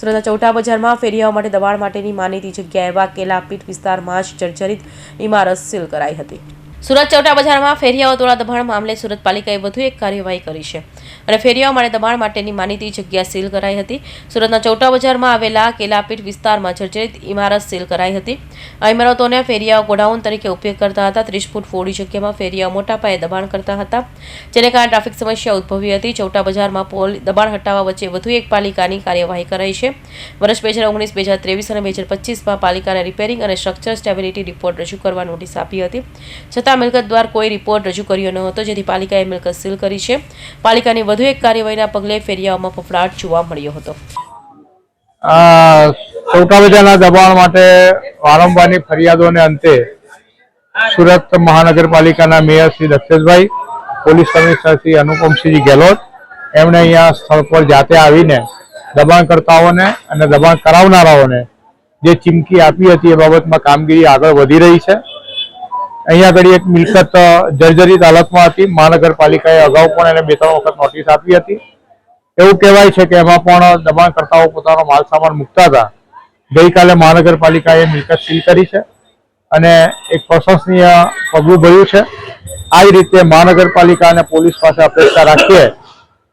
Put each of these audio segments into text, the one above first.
સુરતના ચૌટા બજારમાં ફેરિયાઓ માટે દબાણ માટેની માનીતી જગ્યા એવા કેલાપીઠ વિસ્તારમાં જ જર્જરિત ઇમારત સીલ કરાઈ હતી। સુરત ચૌટા બજારમાં ફેરિયાઓ દ્વારા દબાણ મામલે સુરત પાલિકાએ વધુ એક કાર્યવાહી કરી છે અને ફેરિયાઓ માટે દબાણ માટેની માનીતી જગ્યા સીલ કરાઈ હતી। સુરતના ચૌટા બજારમાં આવેલા કેલાપીઠ વિસ્તારમાં જર્જરિત ઇમારત સીલ કરાઈ હતી। આ ઇમારતોને ફેરિયાઓ ગોડાઉન તરીકે ઉપયોગ કરતા હતા। 30 ફૂટ પહોળી જગ્યામાં ફેરિયાઓ મોટા પાયે દબાણ કરતા હતા, જેને કારણે ટ્રાફિક સમસ્યા ઉદ્ભવી હતી। ચૌટા બજારમાં દબાણ હટાવવા વચ્ચે વધુ એક પાલિકાની કાર્યવાહી કરાઈ છે। વર્ષ 2019, 2023 અને 2025માં પાલિકાને રિપેરિંગ અને સ્ટ્રક્ચર સ્ટેબિલિટી રિપોર્ટ રજૂ કરવા નોટિસ આપી હતી, છતાં મિલકત દ્વાર કોઈ રિપોર્ટ રજૂ કર્યો ન હતો, જેથી પાલિકાએ મિલકત સીલ કરી છે। પાલિકાની વધુ એક કાર્યવાહીના પગલે ફેરિયાઓમાં ફફડાટ જોવા મળ્યો હતો। ચૌટા બજારના દબાણ માટે વારંવારની ફરિયાદોને અંતે સુરત મહાનગરપાલિકાના mayor Shri Daksheshbhai, police commissioner Shri Anupamsinh Gehlot એમણે અહીંયા સ્થળ પર જાતે આવીને દબાણકર્તાઓને અને દબાણ કરાવનારાઓને જે ચીમકી આપી હતી એ બાબતમાં કામગીરી આગળ વધી રહી છે। અહીંયા આગળ એક મિલકત જર્જરિત હાલતમાં હતી। મહાનગરપાલિકાએ અગાઉ પણ એને 2-3 વખત નોટિસ આપી હતી। એવું કહેવાય છે કે એમાં પણ દબાણકર્તાઓ પોતાનો માલ સામાન મૂકતા હતા। ગઈકાલે મહાનગરપાલિકાએ મિલકત સીલ કરી છે અને એક પ્રશંસનીય પગલું ભર્યું છે। આ જ રીતે મહાનગરપાલિકા અને પોલીસ પાસે અપેક્ષા રાખીએ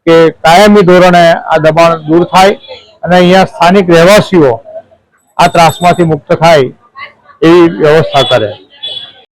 કે કાયમી ધોરણે આ દબાણ દૂર થાય અને અહીંયા સ્થાનિક રહેવાસીઓ આ ત્રાસમાંથી મુક્ત થાય એવી વ્યવસ્થા કરે।